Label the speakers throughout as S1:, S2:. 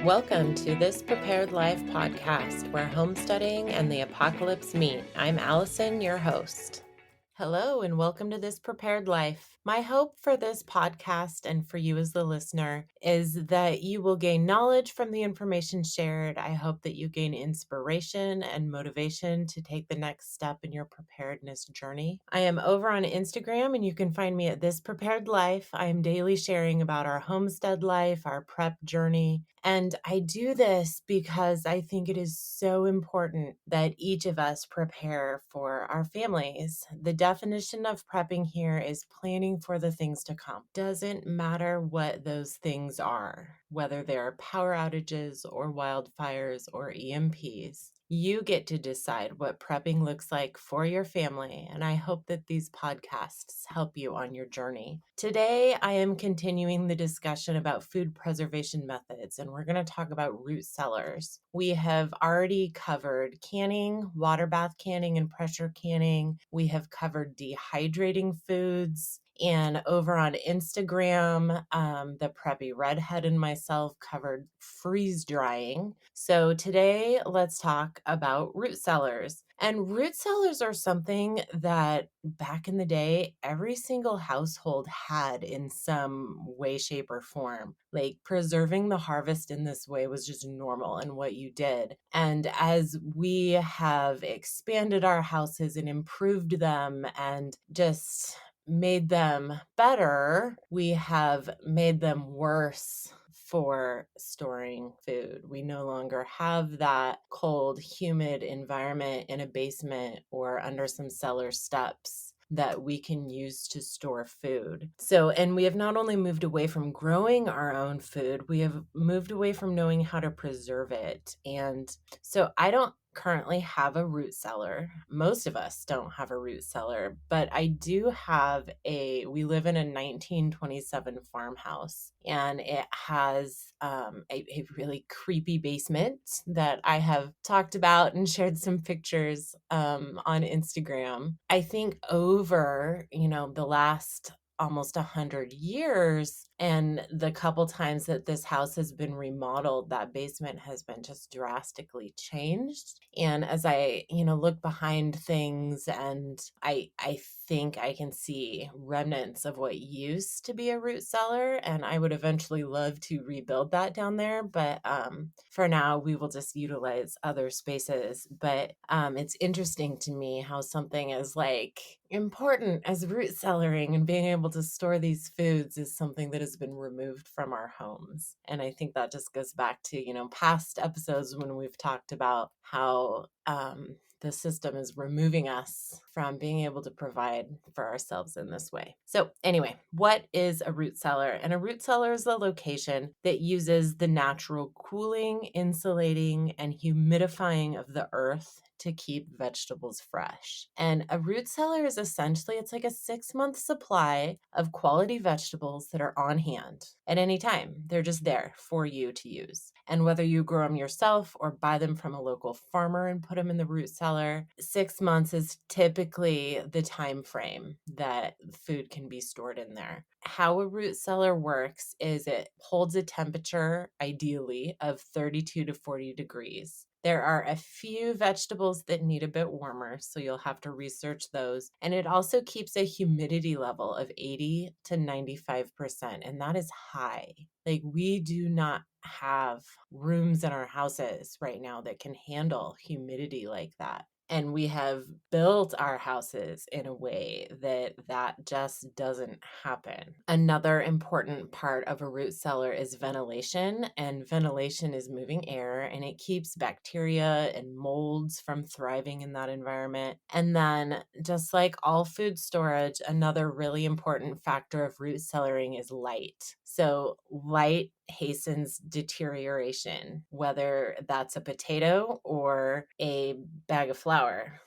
S1: Welcome to This Prepared Life podcast, where homesteading and the apocalypse meet. I'm Allison, your host. Hello, and welcome to This Prepared Life. My hope for this podcast and for you as the listener is that you will gain knowledge from the information shared. I hope that you gain inspiration and motivation to take the next step in your preparedness journey. I am over on Instagram, and you can find me at This Prepared Life. I am daily sharing about our homestead life, our prep journey, and I do this because I think it is so important that each of us prepare for our families. The definition of prepping here is planning for the things to come. Doesn't matter what those things are, whether they're power outages or wildfires or EMPs. You get to decide what prepping looks like for your family, and I hope that these podcasts help you on your journey. Today, I am continuing the discussion about food preservation methods, and we're going to talk about root cellars. We have already covered canning, water bath canning, and pressure canning. We have covered dehydrating foods. And over on Instagram, the Preppy Redhead and myself covered freeze drying. So today, let's talk about root cellars. And root cellars are something that back in the day, every single household had in some way, shape, or form. Like preserving the harvest in this way was just normal and what you did. And as we have expanded our houses and improved them and just made them better, we have made them worse for storing food. We no longer have that cold, humid environment in a basement or under some cellar steps that we can use to store food. So, and we have not only moved away from growing our own food, we have moved away from knowing how to preserve it. And so I don't currently have a root cellar. Most of us don't have a root cellar, but I do have we live in a 1927 farmhouse, and it has a really creepy basement that I have talked about and shared some pictures on Instagram. I think over, the last almost 100 years, and the couple times that this house has been remodeled, that basement has been just drastically changed. And as I, look behind things, and I think I can see remnants of what used to be a root cellar, and I would eventually love to rebuild that down there. But for now, we will just utilize other spaces. But it's interesting to me how something as important as root cellaring and being able to store these foods is something that has been removed from our homes. And I think that just goes back to, past episodes when we've talked about how the system is removing us from being able to provide for ourselves in this way. So anyway, what is a root cellar? And a root cellar is a location that uses the natural cooling, insulating, and humidifying of the earth to keep vegetables fresh. And a root cellar is essentially, it's like a 6-month supply of quality vegetables that are on hand at any time. They're just there for you to use. And whether you grow them yourself or buy them from a local farmer and put them in the root cellar, 6 months is typically the time frame that food can be stored in there. How a root cellar works is it holds a temperature, ideally, of 32 to 40 degrees. There are a few vegetables that need a bit warmer, so you'll have to research those. And it also keeps a humidity level of 80 to 95%, and that is high. Like, we do not have rooms in our houses right now that can handle humidity like that. And we have built our houses in a way that just doesn't happen. Another important part of a root cellar is ventilation, and ventilation is moving air, and it keeps bacteria and molds from thriving in that environment. And then, just like all food storage, another really important factor of root cellaring is light. So light hastens deterioration, whether that's a potato or a bag of flour.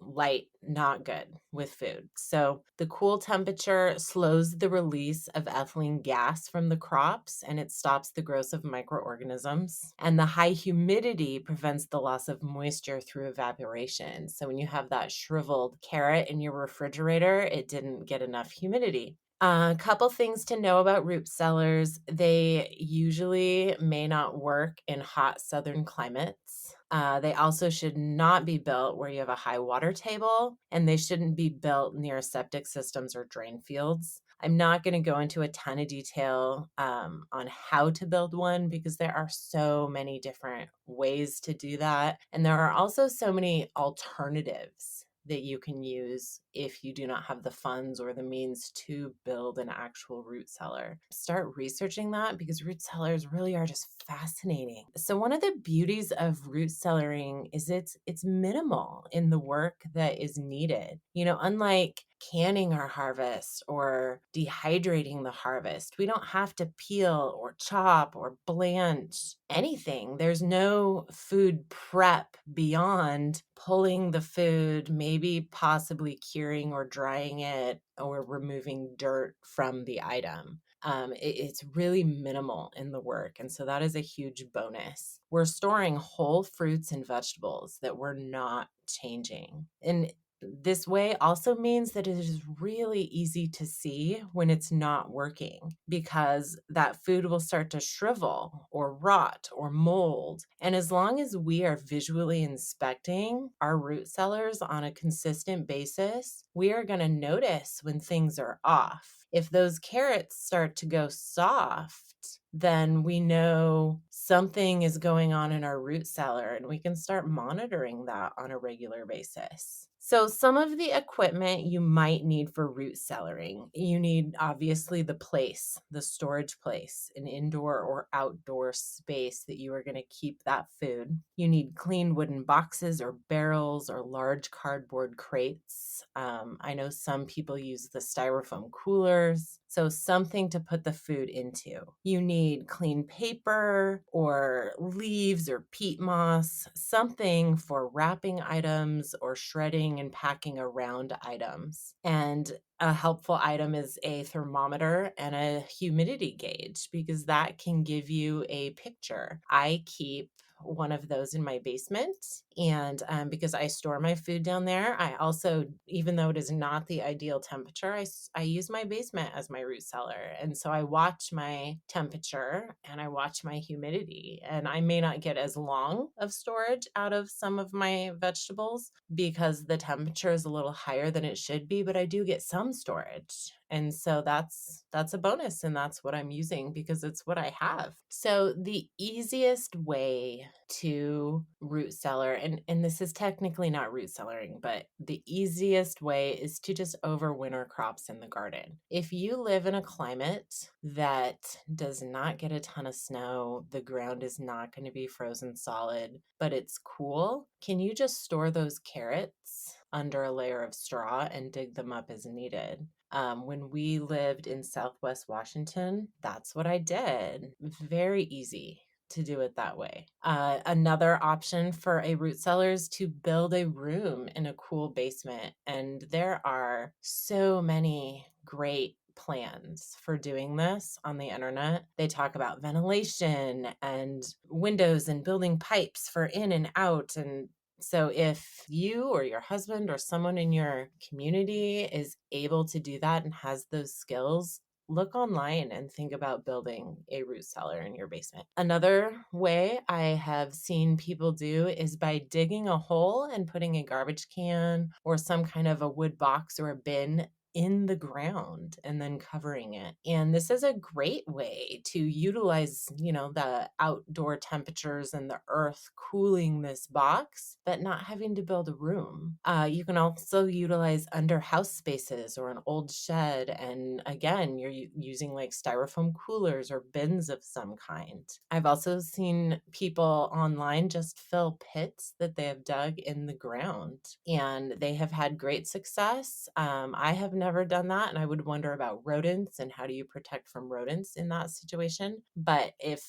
S1: Light, not good with food. So the cool temperature slows the release of ethylene gas from the crops, and it stops the growth of microorganisms. And the high humidity prevents the loss of moisture through evaporation. So when you have that shriveled carrot in your refrigerator, it didn't get enough humidity. A couple things to know about root cellars. They usually may not work in hot southern climates. They also should not be built where you have a high water table, and they shouldn't be built near septic systems or drain fields. I'm not going to go into a ton of detail on how to build one because there are so many different ways to do that. And there are also so many alternatives that you can use if you do not have the funds or the means to build an actual root cellar. Start researching that because root cellars really are just fascinating. So one of the beauties of root cellaring is it's minimal in the work that is needed. Unlike canning our harvest or dehydrating the harvest, we don't have to peel or chop or blanch anything. There's no food prep beyond pulling the food, maybe possibly curing or drying it or removing dirt from the item. It's really minimal in the work. And so that is a huge bonus. We're storing whole fruits and vegetables that we're not changing. And this way also means that it is really easy to see when it's not working because that food will start to shrivel or rot or mold. And as long as we are visually inspecting our root cellars on a consistent basis, we are going to notice when things are off. If those carrots start to go soft, then we know something is going on in our root cellar and we can start monitoring that on a regular basis. So some of the equipment you might need for root cellaring, you need obviously the place, the storage place, an indoor or outdoor space that you are going to keep that food. You need clean wooden boxes or barrels or large cardboard crates. I know some people use the styrofoam coolers. So something to put the food into. You need clean paper or leaves or peat moss, something for wrapping items or shredding and packing around items. And a helpful item is a thermometer and a humidity gauge because that can give you a picture. I keep one of those in my basement. And because I store my food down there, I also, even though it is not the ideal temperature, I use my basement as my root cellar. And so I watch my temperature and I watch my humidity. And I may not get as long of storage out of some of my vegetables because the temperature is a little higher than it should be, but I do get some storage. And so that's a bonus, and that's what I'm using because it's what I have. So the easiest way to root cellar, and this is technically not root cellaring, but the easiest way is to just overwinter crops in the garden. If you live in a climate that does not get a ton of snow, the ground is not going to be frozen solid, but it's cool, can you just store those carrots under a layer of straw and dig them up as needed? When we lived in Southwest Washington, that's what I did. Very easy to do it that way. Another option for a root cellar is to build a room in a cool basement. And there are so many great plans for doing this on the internet. They talk about ventilation and windows and building pipes for in and out. And so if you or your husband or someone in your community is able to do that and has those skills, look online and think about building a root cellar in your basement. Another way I have seen people do is by digging a hole and putting a garbage can or some kind of a wood box or a bin in the ground and then covering it. And this is a great way to utilize, the outdoor temperatures and the earth cooling this box, but not having to build a room. You can also utilize under house spaces or an old shed. And again, you're using like styrofoam coolers or bins of some kind. I've also seen people online just fill pits that they have dug in the ground, and they have had great success. I have never done that, and I would wonder about rodents and how do you protect from rodents in that situation. But if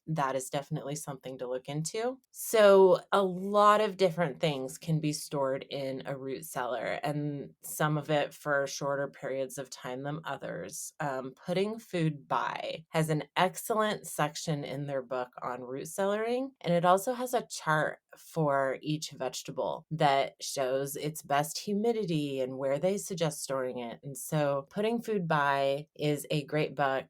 S1: that is definitely something to look into. So a lot of different things can be stored in a root cellar, and some of it for shorter periods of time than others. Putting Food By has an excellent section in their book on root cellaring, and it also has a chart for each vegetable that shows its best humidity and where they suggest storing it. And so Putting Food By is a great book,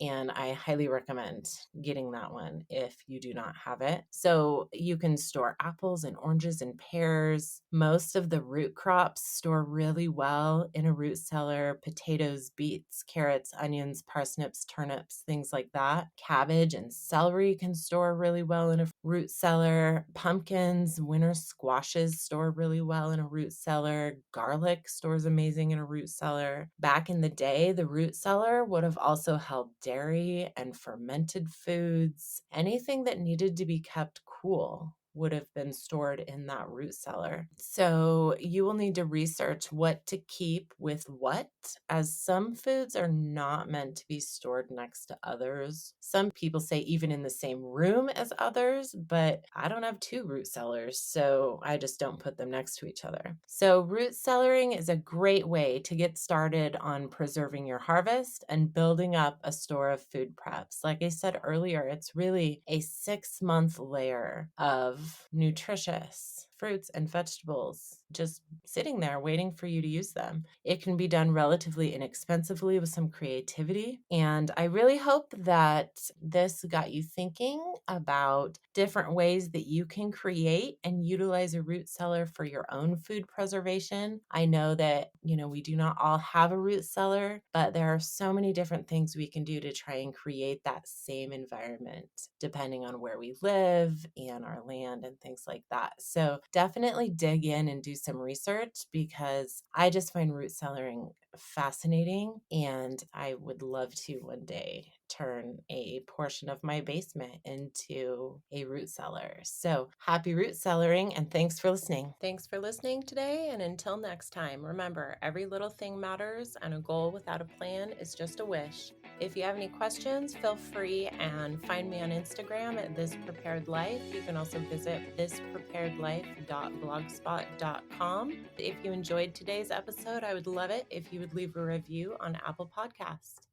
S1: and I highly recommend getting that one if you do not have it. So you can store apples and oranges and pears. Most of the root crops store really well in a root cellar: potatoes, beets, carrots, onions, parsnips, turnips, things like that. Cabbage and celery can store really well in a root cellar. Pumpkins, winter squashes store really well in a root cellar. Garlic stores amazing in a root cellar. Back in the day, the root cellar would have also held dairy and fermented foods. Anything that needed to be kept cool would have been stored in that root cellar. So you will need to research what to keep with what, as some foods are not meant to be stored next to others. Some people say even in the same room as others, but I don't have two root cellars, so I just don't put them next to each other. So root cellaring is a great way to get started on preserving your harvest and building up a store of food preps. Like I said earlier, it's really a 6-month layer of nutritious fruits and vegetables just sitting there waiting for you to use them. It can be done relatively inexpensively with some creativity. And I really hope that this got you thinking about different ways that you can create and utilize a root cellar for your own food preservation. I know that, we do not all have a root cellar, but there are so many different things we can do to try and create that same environment depending on where we live and our land and things like that. So definitely dig in and do some research, because I just find root cellaring fascinating, and I would love to one day turn a portion of my basement into a root cellar. So happy root cellaring, and thanks for listening. Thanks for listening today, and until next time, remember, every little thing matters, and a goal without a plan is just a wish. If you have any questions, feel free and find me on Instagram at This Prepared Life. You can also visit thispreparedlife.blogspot.com. If you enjoyed today's episode, I would love it if you would leave a review on Apple Podcasts.